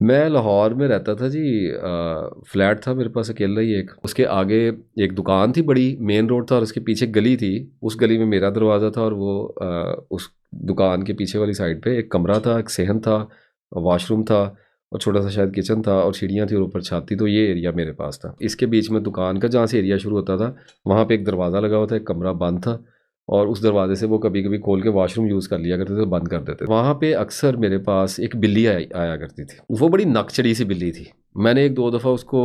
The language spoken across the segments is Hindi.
मैं लाहौर में रहता था जी। फ्लैट था मेरे पास अकेला ही एक। उसके आगे एक दुकान थी, बड़ी मेन रोड था, और उसके पीछे गली थी। उस गली में मेरा दरवाज़ा था, और वो उस दुकान के पीछे वाली साइड पे एक कमरा था, एक सेहन था, वॉशरूम था, और छोटा सा शायद किचन था, और सीढ़ियाँ थी, और ऊपर छत थी। तो ये एरिया मेरे पास था। इसके बीच में दुकान का जहाँ से एरिया शुरू होता था, वहाँ पे एक दरवाज़ा लगा हुआ था, एक कमरा बंद था, और उस दरवाजे से वो कभी कभी खोल के वॉशरूम यूज़ कर लिया करते थे, तो बंद कर देते। वहाँ पे अक्सर मेरे पास एक बिल्ली आया करती थी। वो बड़ी नकचड़ी सी बिल्ली थी। मैंने एक दो दफ़ा उसको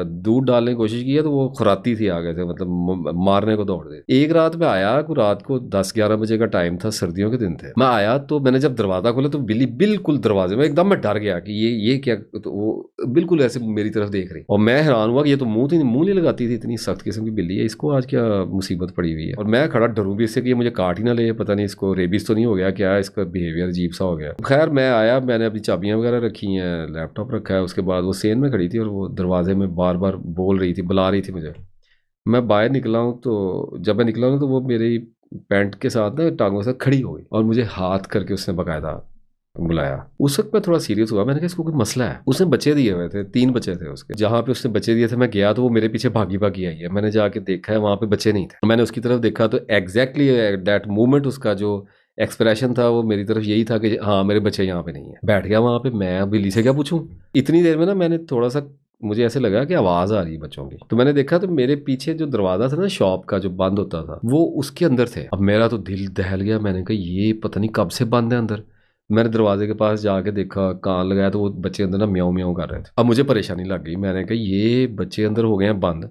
दूध डालने की कोशिश की है, तो वो खुराती थी आगे से, मतलब मारने को दौड़ दे। एक रात में आया को, रात को 10-11 बजे का टाइम था, सर्दियों के दिन थे। मैं आया तो मैंने जब दरवाज़ा खोला तो बिल्ली बिल्कुल दरवाजे में, एकदम मैं डर गया कि ये क्या। तो वो बिल्कुल ऐसे मेरी तरफ देख रही, और मैं हैरान हुआ कि ये तो मुंह नहीं लगाती थी, इतनी सख्त किस्म की बिल्ली है, इसको आज क्या मुसीबत पड़ी हुई है। और मैं खड़ा डरूं भी इससे कि ये मुझे काट ही ना ले, पता नहीं इसको रेबीज तो नहीं हो गया, क्या इसका बिहेवियर अजीब सा हो गया। खैर मैं आया, मैंने अपनी चाबियां वगैरह रखी हैं, लैपटॉप रखा है। उसके बाद वो सेन में खड़ी थी, और वो दरवाजे में बार बार बोल रही थी, बुला रही थी मुझे। मैं बाहर निकला हूँ, तो जब मैं निकला हूँ तो वो मेरी पैंट के साथ ना टांगों से खड़ी हो गई, और मुझे हाथ करके उसने बकायदा बुलाया। उस वक्त मैं थोड़ा सीरियस हुआ, मैंने कहा इसको कोई मसला है। उसने बच्चे दिए हुए थे, 3 बच्चे थे उसके। जहाँ पे उसने बच्चे दिए थे, मैं गया तो वो मेरे पीछे भागी भागी आई है। मैंने जाके देखा है, वहाँ पे बच्चे नहीं थे। मैंने उसकी तरफ देखा तो एग्जैक्टली दैट मोमेंट उसका जो एक्सप्रेशन था वो मेरी तरफ यही था कि हाँ मेरे बच्चे यहाँ पे नहीं है। बैठ गया वहाँ पे। मैं बिल्ली से क्या पूछूं। इतनी देर में ना मैंने थोड़ा सा, मुझे ऐसे लगा कि आवाज आ रही है बच्चों की, तो मैंने देखा तो मेरे पीछे जो दरवाजा था ना शॉप का जो बंद होता था, वो उसके अंदर थे। अब मेरा तो दिल दहल गया। मैंने कहा ये पता नहीं कब से बंद है अंदर। मैंने दरवाजे के पास जाके देखा, कान लगाया, तो वो बच्चे अंदर ना म्याऊं म्याऊं कर रहे थे। अब मुझे परेशानी लग गई। मैंने कहा ये बच्चे अंदर हो गए हैं बंद,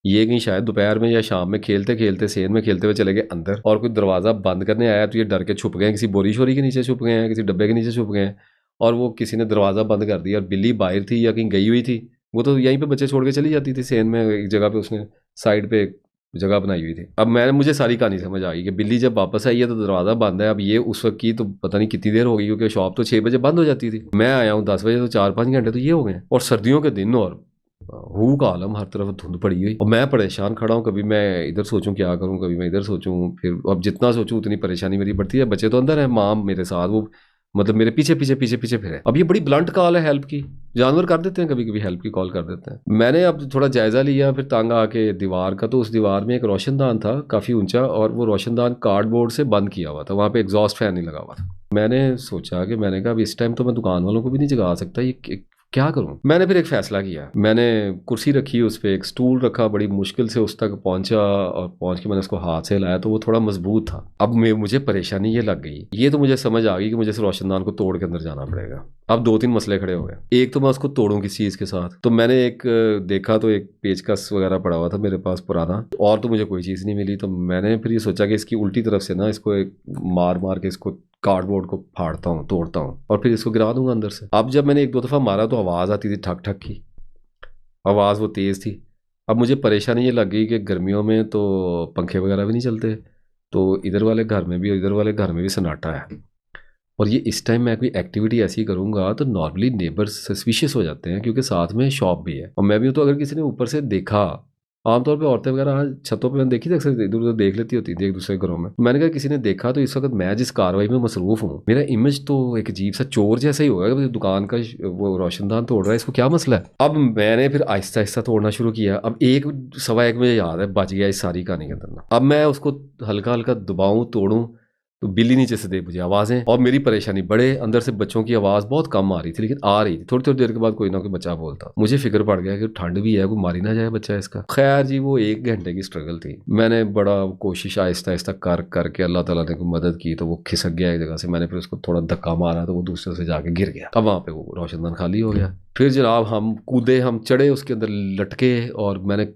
ये कहीं शायद दोपहर में या शाम में खेलते खेलते, सेन में खेलते हुए चले गए अंदर, और कोई दरवाज़ा बंद करने आया तो ये डर के छुप गए, किसी बोरी शोरी के नीचे छुप गए हैं, किसी डब्बे के नीचे छुप गए हैं, और वो किसी ने दरवाज़ा बंद कर दिया। और बिल्ली बाहर थी या कहीं गई हुई थी, वो तो यहीं पे बच्चे छोड़ के चली जाती थी। सेन में एक जगह पे उसने साइड पे एक जगह बनाई हुई थी। अब मुझे सारी कहानी समझ आ गई कि बिल्ली जब वापस आई है तो दरवाज़ा बंद है। अब ये उस वक्त की तो पता नहीं कितनी देर हो गई, क्योंकि शॉप तो 6 बजे बंद हो जाती थी। मैं आया हूँ 10 बजे, तो 4-5 घंटे तो ये हो गए। और सर्दियों के दिन, और हूँ का आलम, हर तरफ धुंध पड़ी हुई, और मैं परेशान खड़ा हूँ। कभी मैं इधर सोचूं क्या करूँ, कभी मैं इधर सोचूं। फिर अब जितना सोचूं उतनी परेशानी मेरी बढ़ती है। बच्चे तो अंदर है, माँ मेरे साथ, वो मतलब मेरे पीछे पीछे पीछे पीछे फिरे। अब ये बड़ी ब्लंट कॉल है हेल्प की। जानवर कर देते हैं कभी कभी, हेल्प की कॉल कर देते हैं। मैंने अब थोड़ा जायजा लिया फिर तंग आके दीवार का, तो उस दीवार में एक रोशनदान था काफ़ी ऊंचा, और वो रोशनदान कार्डबोर्ड से बंद किया हुआ था। वहाँ पे एग्जॉस्ट फैन नहीं लगा हुआ था। मैंने सोचा कि मैंने कहा अब इस टाइम तो मैं दुकान वालों को भी नहीं जगा सकता, ये क्या करूं। मैंने फिर एक फैसला किया। मैंने कुर्सी रखी, उस पर एक स्टूल रखा, बड़ी मुश्किल से उस तक पहुंचा, और पहुंच के मैंने उसको हाथ से हिलाया तो वो थोड़ा मजबूत था। अब मुझे परेशानी ये लग गई, ये तो मुझे समझ आ गई कि मुझे इस रोशनदान को तोड़ के अंदर जाना पड़ेगा। अब 2-3 मसले खड़े हो गए। एक तो मैं उसको तोड़ूं किस चीज़ के साथ। तो मैंने एक देखा तो एक पेचकस वगैरह पड़ा हुआ था मेरे पास पुराना, और तो मुझे कोई चीज़ नहीं मिली। तो मैंने फिर ये सोचा कि इसकी उल्टी तरफ से ना इसको एक मार मार के इसको कार्डबोर्ड को फाड़ता हूँ, तोड़ता हूँ, और फिर इसको गिरा दूंगा अंदर से। अब जब मैंने 1-2 दफ़ा मारा तो आवाज़ आती थी ठक ठक की, आवाज़ वो तेज़ थी। अब मुझे परेशानी ये लग गई कि गर्मियों में तो पंखे वगैरह भी नहीं चलते, तो इधर वाले घर में भी और इधर वाले घर में भी सन्नाटा है। और ये इस टाइम मैं कोई एक्टिविटी ऐसी करूँगा तो नॉर्मली नेबर्स सस्पिशियस हो जाते हैं, क्योंकि साथ में शॉप भी है और मैं भी हूँ। तो अगर किसी ने ऊपर से देखा, आमतौर पे औरतें वगैरह आज छतों पे मैंने देखी थी, अक्सर इधर उधर देख लेती होती थी एक दूसरे घरों में। मैंने कहा किसी ने देखा तो इस वक्त मैं जिस कार्रवाई में मसरूफ हूँ, मेरा इमेज तो एक अजीब सा चोर जैसा ही होगा कि दुकान का वो रोशनदान तोड़ रहा है, इसको क्या मसला है। अब मैंने फिर आहिस्ता आहिस्ता तोड़ना शुरू किया। अब 1-1:15 मुझे याद है बच गया इस सारी कहानी के अंदर ना। अब मैं उसको हल्का हल्का दबाऊं, तोड़ूं, तो बिल्ली नीचे से दे मुझे आवाज़ें, और मेरी परेशानी बढ़े। अंदर से बच्चों की आवाज़ बहुत कम आ रही थी, लेकिन आ रही थी। थोड़ी थोड़ी देर के बाद कोई ना कोई बच्चा बोलता। मुझे फिक्र पड़ गया कि ठंड भी है, कोई मारी ना जाए बच्चा इसका। खैर जी, वो 1 घंटे की स्ट्रगल थी। मैंने बड़ा कोशिश आहिस्ता आहिस्ता कर करके, अल्लाह ताला ने कोई मदद की तो वो खिसक गया एक जगह से। मैंने फिर उसको थोड़ा धक्का मारा तो वो दूसरे से जाके गिर गया। अब वहाँ पे वो रोशनदान खाली हो गया। फिर जनाब हम कूदे, हम चढ़े उसके अंदर लटके, और मैंने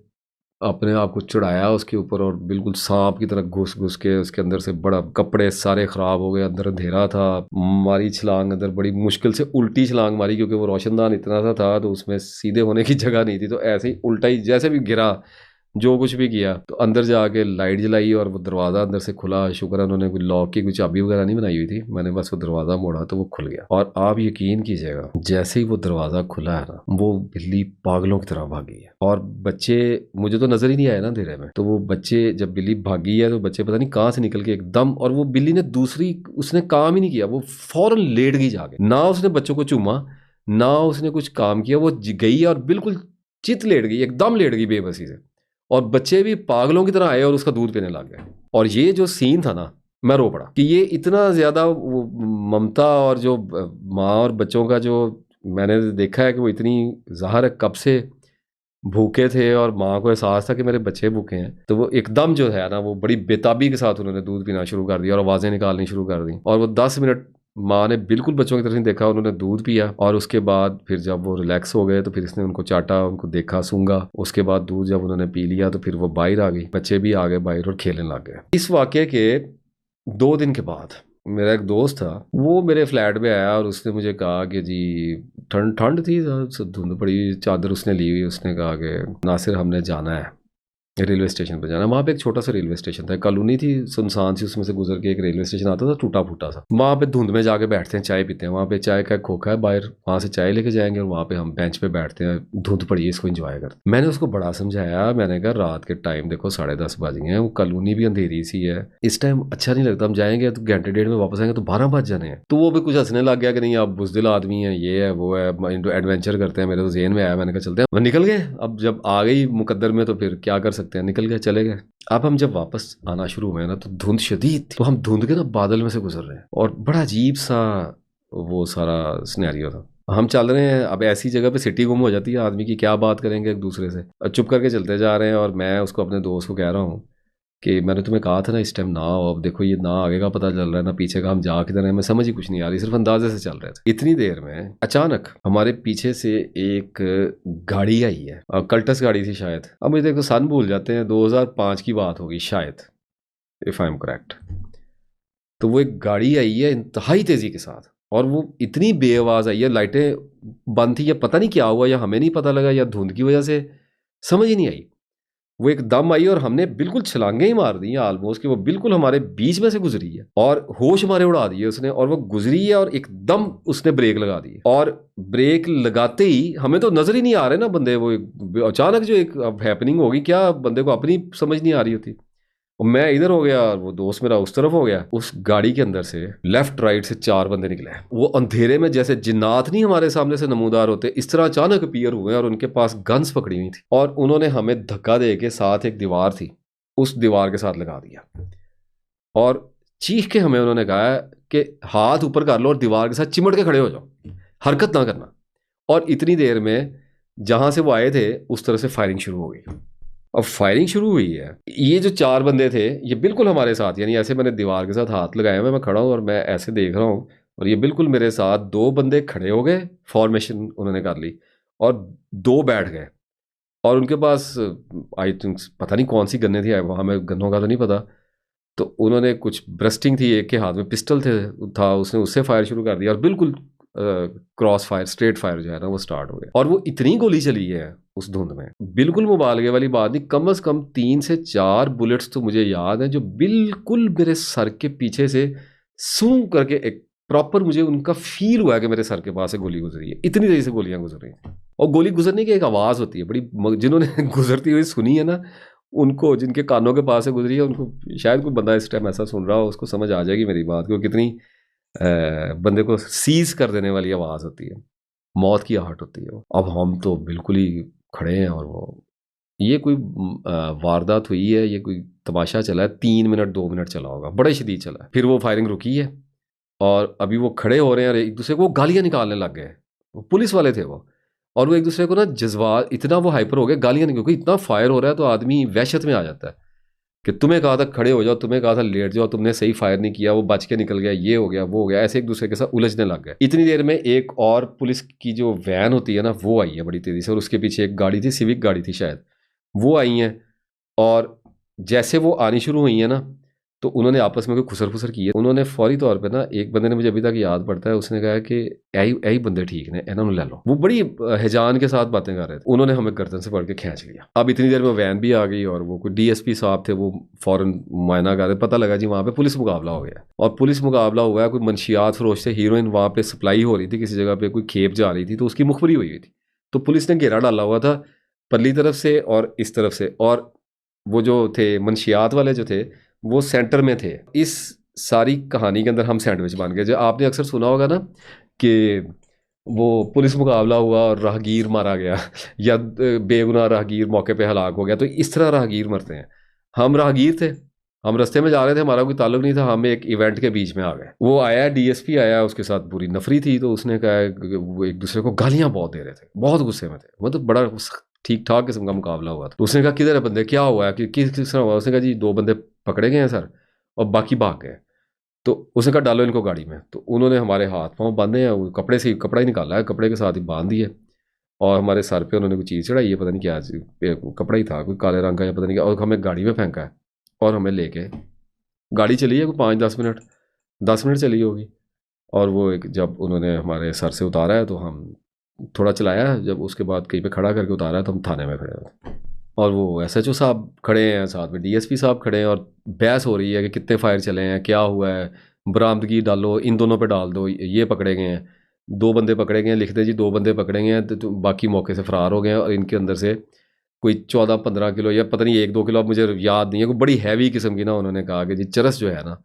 अपने आप को चढ़ाया उसके ऊपर, और बिल्कुल सांप की तरह घुस घुस के उसके अंदर से, बड़ा कपड़े सारे खराब हो गए, अंदर अंधेरा था। मारी छलांग अंदर, बड़ी मुश्किल से उल्टी छलांग मारी, क्योंकि वो रोशनदान इतना सा था तो उसमें सीधे होने की जगह नहीं थी। तो ऐसे ही उल्टा ही जैसे भी गिरा, जो कुछ भी किया, तो अंदर जाके लाइट जलाई और वो दरवाज़ा अंदर से खुला। शुक्र है उन्होंने कोई लॉक की कोई चाबी वगैरह नहीं बनाई हुई थी। मैंने बस वो दरवाज़ा मोड़ा तो वो खुल गया। और आप यकीन कीजिएगा, जैसे ही वो दरवाज़ा खुला है ना, वो बिल्ली पागलों की तरह भागी है। और बच्चे मुझे तो नज़र ही नहीं आया ना अंधेरे में, तो वो बच्चे, जब बिल्ली भागी है तो बच्चे पता नहीं कहाँ से निकल के एकदम, और वो बिल्ली ने उसने काम ही नहीं किया, वो फौरन लेट गई जाके। ना उसने बच्चों को चूमा, ना उसने कुछ काम किया, वो गई और बिल्कुल चित लेट गई, एकदम लेट गई बेबसी से, और बच्चे भी पागलों की तरह आए और उसका दूध पीने लग गए। और ये जो सीन था ना, मैं रो पड़ा कि ये इतना ज़्यादा ममता और जो माँ और बच्चों का जो मैंने देखा है कि वो इतनी ज़ाहिर है कब से भूखे थे और माँ को एहसास था कि मेरे बच्चे भूखे हैं, तो वो एकदम जो है ना वो बड़ी बेताबी के साथ उन्होंने दूध पीना शुरू कर दिया और आवाज़ें निकालनी शुरू कर दी। और वो 10 मिनट माँ ने बिल्कुल बच्चों की तरफ नहीं देखा, उन्होंने दूध पिया और उसके बाद फिर जब वो रिलैक्स हो गए तो फिर इसने उनको चाटा, उनको देखा, सूंघा। उसके बाद दूध जब उन्होंने पी लिया तो फिर वो बाहर आ गई, बच्चे भी आ गए बाहर और खेलने लग गए। इस वाक़े के 2 दिन के बाद मेरा एक दोस्त था, वो मेरे फ्लैट में आया और उसने मुझे कहा कि जी ठंड ठंड थी, धुंध पड़ी, चादर उसने ली हुई, उसने कहा कि नासिर हमने जाना है रेलवे स्टेशन पर जाना। वहाँ पे एक छोटा सा रेलवे स्टेशन था, कॉलोनी थी सुनसान सी, उसमें से गुजर के एक रेलवे स्टेशन आता था टूटा फूटा सा। वहाँ पे धुंध में जाके बैठते हैं, चाय पीते हैं, वहाँ पे चाय का खोखा है बाहर, वहाँ से चाय लेके जाएंगे और वहाँ पे हम बेंच पे बैठते हैं, धुंध पड़ी है इसको एंजॉय करते। मैंने उसको बड़ा समझाया, मैंने कहा रात के टाइम देखो 10:30 बज गए हैं, वो कॉलोनी भी अंधेरी सी है, इस टाइम अच्छा नहीं लगता, हम जाएंगे तो घंटे डेढ़ में वापस आएंगे तो 12 बज जाने हैं। तो वो भी कुछ हंसने लग गया कि नहीं आप बुज़दिल आदमी है, ये है वो है, एडवेंचर करते हैं। मेरे तो ज़हन में आया, मैंने कहा चलते हैं, निकल गए। अब जब आ गई मुकद्दर में तो फिर क्या कर सकते हैं, निकल गए, चले गए। अब हम जब वापस आना शुरू हुए ना तो धुंध शदीद थी, तो हम धुंध के ना बादल में से गुजर रहे हैं और बड़ा अजीब सा वो सारा सिनेरियो था। हम चल रहे हैं, अब ऐसी जगह पे सिटी गुम हो जाती है आदमी की, क्या बात करेंगे एक दूसरे से, चुप करके चलते जा रहे हैं। और मैं उसको, अपने दोस्त को कह रहा हूँ कि मैंने तुम्हें कहा था ना इस टाइम ना आओ, अब देखो ये ना आगे का पता चल रहा है ना पीछे का, हम जा किधर हैं हमें समझ ही कुछ नहीं आ रही, सिर्फ अंदाजे से चल रहे थे। इतनी देर में अचानक हमारे पीछे से एक गाड़ी आई है, कल्टस गाड़ी थी शायद, अब मुझे देखो सन भूल जाते हैं, 2005 की बात होगी शायद, इफ आई एम करेक्ट। तो वो एक गाड़ी आई है इंतहाई तेजी के साथ, और वो इतनी बेआवाज आई है, लाइटें बंद थी, या पता नहीं क्या हुआ, या हमें नहीं पता लगा, या धुंध की वजह से समझ ही नहीं आई। वो एकदम आई और हमने बिल्कुल छलांगे ही मार दी हैं ऑलमोस्ट, कि वो बिल्कुल हमारे बीच में से गुजरी है और होश हमारे उड़ा दिए उसने, और वो गुजरी है और एकदम उसने ब्रेक लगा दी, और ब्रेक लगाते ही हमें तो नजर ही नहीं आ रहे ना बंदे, वो अचानक जो एक हैपनिंग होगी, क्या बंदे को अपनी समझ नहीं आ रही होती। और मैं इधर हो गया और वो दोस्त मेरा उस तरफ हो गया। उस गाड़ी के अंदर से लेफ्ट राइट से 4 बंदे निकले, वो अंधेरे में जैसे जिन्नात नहीं हमारे सामने से नमूदार होते, इस तरह अचानक अपीयर हुए और उनके पास गन्स पकड़ी हुई थी, और उन्होंने हमें धक्का दे के, साथ एक दीवार थी उस दीवार के साथ लगा दिया, और चीख के हमें उन्होंने कहा कि हाथ ऊपर कर लो और दीवार के साथ चिमट के खड़े हो जाओ, हरकत ना करना। और इतनी देर में जहां से वो आए थे उस तरह से फायरिंग शुरू हो गई। अब फायरिंग शुरू हुई है, ये जो 4 बंदे थे ये बिल्कुल हमारे साथ, यानी ऐसे मैंने दीवार के साथ हाथ लगाया हुआ, मैं खड़ा हूँ और मैं ऐसे देख रहा हूँ, और ये बिल्कुल मेरे साथ 2 बंदे खड़े हो गए, फॉर्मेशन उन्होंने कर ली, और 2 बैठ गए, और उनके पास आई थिंक पता नहीं कौन सी गन्ने थी, हमें गन्नों का तो नहीं पता, तो उन्होंने कुछ ब्रस्टिंग थी, एक के हाथ में पिस्टल था, उसने उससे फायर शुरू कर दिया, और बिल्कुल क्रॉस फायर, स्ट्रेट फायर जो है ना वो स्टार्ट हो गया, और वो इतनी गोली चली है उस धुंध में, बिल्कुल मुबालगे वाली बात नहीं, कम से कम 3 से 4 बुलेट्स तो मुझे याद है जो बिल्कुल मेरे सर के पीछे से सूं करके, एक प्रॉपर मुझे उनका फील हुआ कि मेरे सर के पास से गोली गुजरी है, इतनी तेजी से गोलियां गुजर रही हैं। और गोली गुजरने की एक आवाज़ होती है बड़ी, जिन्होंने गुजरती हुई सुनी है ना, उनको, जिनके कानों के पास से गुजरी है, उनको शायद कोई बंदा इस टाइम ऐसा सुन रहा हो, उसको समझ आ जाएगी मेरी बात, क्योंकि कितनी बंदे को सीज कर देने वाली आवाज़ होती है, मौत की आहट होती है वो। अब हम तो बिल्कुल ही खड़े हैं, और वो ये कोई वारदात हुई है, ये कोई तमाशा चला है, 3 मिनट 2 मिनट चला होगा, बड़ा शदीद चला है। फिर वो फायरिंग रुकी है और अभी वो खड़े हो रहे हैं और एक दूसरे को गालियां निकालने लग गए, वो पुलिस वाले थे वो, और वो एक दूसरे को ना जज्बात, इतना वो हाइपर हो गए, गालियां नहीं, क्योंकि इतना फायर हो रहा है तो आदमी वहशत में आ जाता है कि तुम्हें कहा था खड़े हो जाओ, तुम्हें कहा था लेट जाओ, तुमने सही फायर नहीं किया, वो बच के निकल गया, ये हो गया वो हो गया, ऐसे एक दूसरे के साथ उलझने लग गए। इतनी देर में एक और पुलिस की जो वैन होती है ना वो आई है बड़ी तेज़ी से, और उसके पीछे एक गाड़ी थी, सिविक गाड़ी थी शायद, वो आई हैं, और जैसे वो आनी शुरू हुई है ना तो उन्होंने आपस में कोई खुसर फुसर की है, उन्होंने फौरी तौर पे ना, एक बंदे ने मुझे अभी तक याद पड़ता है, उसने कहा कि यही बंदे ठीक ने, इन्होंने ले लो। वो बड़ी हिजान के साथ बातें कर रहे थे, उन्होंने हमें गर्दन से पकड़ के खींच लिया। अब इतनी देर में वैन भी आ गई, और वो कोई डीएसपी साहब थे, वो फौरन मुआयना कर रहे, पता लगा जी वहाँ पे पुलिस मुकाबला हो गया, और पुलिस मुकाबला हुआ है, कोई मंशियात फरोश से हीरोइन वहाँ पे सप्लाई हो रही थी किसी जगह पे, कोई खेप जा रही थी, तो उसकी मुखबरी हुई थी, तो पुलिस ने घेरा डाला हुआ था परली तरफ से और इस तरफ से, और वो जो थे मंशियात वाले जो थे वो सेंटर में थे। इस सारी कहानी के अंदर हम सैंडविच बन गए। जो आपने अक्सर सुना होगा ना कि वो पुलिस मुकाबला हुआ और राहगीर मारा गया या बेगुनाह राहगीर मौके पे हलाक हो गया। तो इस तरह राहगीर मरते हैं। हम राहगीर थे, हम रास्ते में जा रहे थे, हमारा कोई ताल्लुक नहीं था, हम एक इवेंट के बीच में आ गए। वो आया, डीएसपी आया, उसके साथ पूरी नफरी थी, तो उसने कहा, वो एक दूसरे को गालियां बहुत दे रहे थे, बहुत गुस्से में थे, मतलब बड़ा ठीक ठाक किस्म का मुकाबला हुआ था। तो उसने कहा किधर है बंदे, क्या हुआ है, कि किस तरह हुआ? उसने कहा जी 2 बंदे पकड़े गए हैं सर, और बाकी भाग गए। तो उसने कहा डालो इनको गाड़ी में। तो उन्होंने हमारे हाथ पाँव बांधे हैं, वो कपड़े से कपड़ा ही निकाला है, कपड़े के साथ ही बांध दिए, और हमारे सर पे उन्होंने कोई चीज़ चढ़ाई है, पता नहीं क्या कपड़ा ही था, कोई काले रंग का या पता नहीं क्या, और हमें गाड़ी में फेंका है। और हमें लेके गाड़ी चली है कोई 5-10 मिनट, 10 मिनट चली होगी। और वो एक जब उन्होंने हमारे सर से उतारा है तो हम थोड़ा चलाया है, जब उसके बाद कहीं पे खड़ा करके उतारा है तो हम थाने में खड़े हैं। और वो एसएचओ साहब खड़े हैं, साथ में डीएसपी साहब खड़े हैं, और बहस हो रही है कि कितने फायर चले हैं, क्या हुआ है, बरामदगी डालो, इन दोनों पे डाल दो, ये पकड़े गए हैं, 2 बंदे पकड़े गए हैं, लिख दे जी 2 बंदे पकड़े गए हैं, तो बाकी मौके से फरार हो गए हैं, और इनके अंदर से कोई 14-15 किलो या पता नहीं 1-2 किलो, अब मुझे याद नहीं है, कोई बड़ी हैवी किस्म की ना, उन्होंने कहा कि जी चरस जो है ना,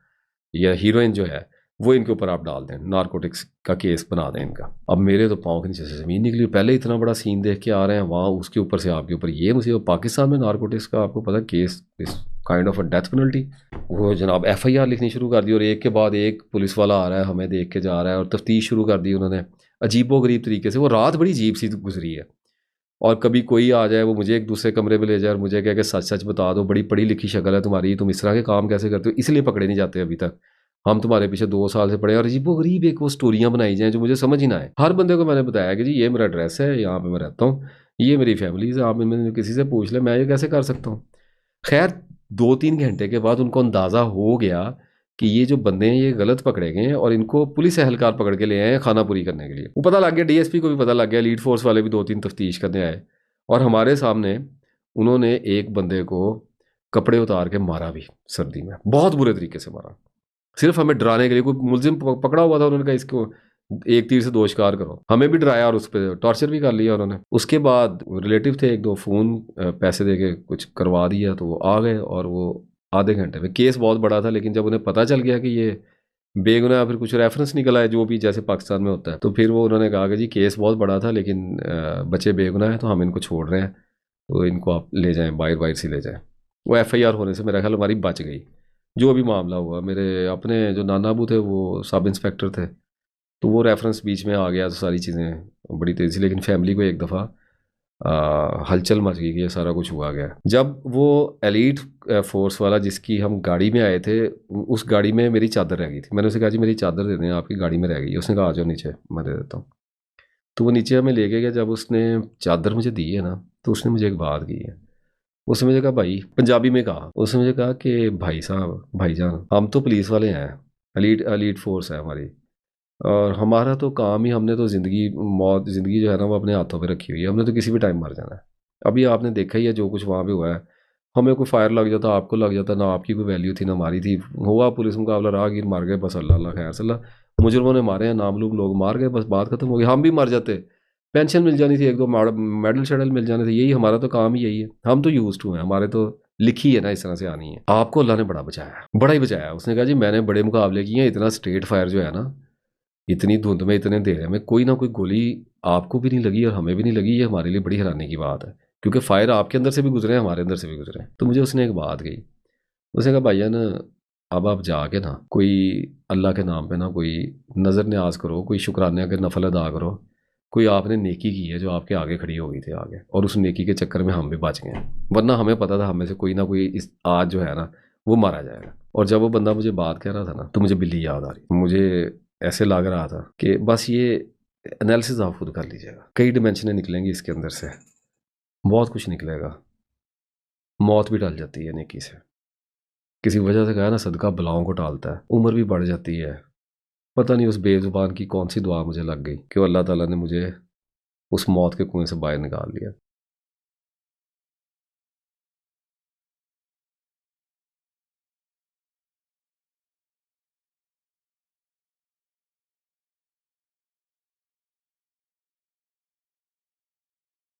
या हीरोइन जो है, वो इनके ऊपर आप डाल दें, नारकोटिक्स का केस बना दें इनका। अब मेरे तो पाँव के नीचे से ज़मीन निकली, पहले इतना बड़ा सीन देख के आ रहे हैं वहाँ, उसके ऊपर से आपके ऊपर ये मुसीबत। पाकिस्तान में नारकोटिक्स का आपको पता केस इस kind of a death penalty. वो जनाब एफआईआर लिखनी शुरू कर दी, और एक के बाद एक पुलिस वाला आ रहा है, हमें देख के जा रहा है, और तफ्तीश शुरू कर दी उन्होंने अजीबो गरीब तरीके से। वो रात बड़ी अजीब सी गुजरी है। और कभी कोई आ जाए, वो मुझे एक दूसरे कमरे में ले जाए और मुझे कहे कि सच सच बता दो, बड़ी पढ़ी लिखी शक्ल है तुम्हारी, तुम इस तरह के काम कैसे करते हो, इसलिए पकड़े नहीं जाते अभी तक, हम तुम्हारे पीछे 2 साल से पड़े। और अजीबो गरीब एक वो स्टोरियाँ बनाई जाएँ जो मुझे समझ ही ना आए। हर बंदे को मैंने बताया कि जी ये मेरा एड्रेस है, यहाँ पे मैं रहता हूँ, ये मेरी फैमिली है, आप इनमें किसी से पूछ ले, मैं ये कैसे कर सकता हूँ। खैर 2-3 घंटे के बाद उनको अंदाज़ा हो गया कि ये जो बंदे हैं ये गलत पकड़े गए हैं, और इनको पुलिस एहलकार पकड़ के ले आए हैं खाना पूरी करने के लिए। वो पता लग गया, डीएसपी को भी पता लग गया, लीड फोर्स वाले भी 2-3 तफ्तीश करने आए, और हमारे सामने उन्होंने एक बंदे को कपड़े उतार के मारा भी, सर्दी में बहुत बुरे तरीके से मारा, सिर्फ हमें डराने के लिए। कोई मुलजिम पकड़ा हुआ था, उन्होंने कहा इसको एक तीर से 2 शिकार करो, हमें भी डराया और उस पर टॉर्चर भी कर लिया उन्होंने। उसके बाद रिलेटिव थे 1-2, फ़ोन पैसे दे के कुछ करवा दिया, तो वो आ गए, और वो आधे घंटे में, केस बहुत बड़ा था, लेकिन जब उन्हें पता चल गया कि ये बेगुनाह, फिर कुछ रेफरेंस निकला है जो भी जैसे पाकिस्तान में होता है, तो फिर वो उन्होंने कहा कि जी केस बहुत बड़ा था, लेकिन बच्चे बेगुनाह हैं, तो हम इनको छोड़ रहे हैं, तो इनको आप ले जाएं, बाहर बाहर से ले जाएं। वो एफआईआर होने से मेरा ख्याल हमारी बच गई। जो भी मामला हुआ, मेरे अपने जो नाना अबू थे वो सब इंस्पेक्टर थे, तो वो रेफरेंस बीच में आ गया, तो सारी चीज़ें बड़ी तेज़ी, लेकिन फैमिली को एक दफ़ा हलचल मच गई कि ये सारा कुछ हुआ गया। जब वो एलीट फोर्स वाला जिसकी हम गाड़ी में आए थे, उस गाड़ी में मेरी चादर रह गई थी, मैंने उसे कहा जी मेरी चादर दे दें, आपकी गाड़ी में रह गई। उसने कहा आ जाओ नीचे, मैं दे देता हूँ। तो वो नीचे हमें लेके गया। जब उसने चादर मुझे दी है ना, तो उसने मुझे एक बात की है। उसने मुझे कहा भाई, पंजाबी में कहा, उसने मुझे कहा कि भाई साहब, भाईजान, हम तो पुलिस वाले हैं, एलीट एलीट फोर्स है हमारी, और हमारा तो काम ही, हमने तो ज़िंदगी मौत, ज़िंदगी जो है ना वो अपने हाथों पे रखी हुई है, हमने तो किसी भी टाइम मर जाना है। अभी आपने देखा ही है जो कुछ वहाँ पे हुआ है, हमें कोई फायर लग जाता, आपको लग जाता, ना आपकी कोई वैल्यू थी ना हमारी थी, हुआ पुलिस मुकाबला, राहगीर मार गए, बस अल्लाह अल्लाह खैर सल्ला, मुजरमों ने मारे हैं, नामलूम लोग मार गए, बस बात खत्म हो गई। हम भी मर जाते, पेंशन मिल जानी थी, 1-2 मेडल शेडल मिल जाने थे, यही हमारा तो काम ही यही है, हम तो यूज टू हैं, हमारे तो लिखी है ना इस तरह से आनी है। आपको अल्लाह ने बड़ा बचाया, बड़ा ही बचाया। उसने कहा जी मैंने बड़े मुकाबले किए हैं, इतना स्ट्रेट फायर जो है ना, इतनी धुंध में, इतने अंधेरे में कोई ना कोई गोली आपको भी नहीं लगी और हमें भी नहीं लगी, ये हमारे लिए बड़ी हैरानी की बात है, क्योंकि फायर आपके अंदर से भी गुजरे हैं, हमारे अंदर से भी गुजरे हैं। तो मुझे उसने एक बात कही, उसने कहा भाईजान, अब आप जाके ना कोई अल्लाह के नाम पे ना कोई नज़र न्याज करो, कोई शुक्राने के नफल अदा करो, कोई आपने नेकी की है जो आपके आगे खड़ी हो गई थी आगे, और उस नेकी के चक्कर में हम भी बच गए, वरना हमें पता था हमें से कोई ना कोई इस आज जो है ना वो मारा जाएगा। और जब वो बंदा मुझे बात कह रहा था ना, तो मुझे बिल्ली याद आ रही, मुझे ऐसे लग रहा था कि बस ये एनालिसिस आप खुद कर लीजिएगा, कई डिमेंशनें निकलेंगी इसके अंदर से, बहुत कुछ निकलेगा। मौत भी टल जाती है नेकी से, किसी वजह से कहा ना सदका बलाओं को टालता है, उम्र भी बढ़ जाती है। पता नहीं उस बेजुबान की कौन सी दुआ मुझे लग गई कि अल्लाह ताला ने मुझे उस मौत के कुएं से बाहर निकाल लिया।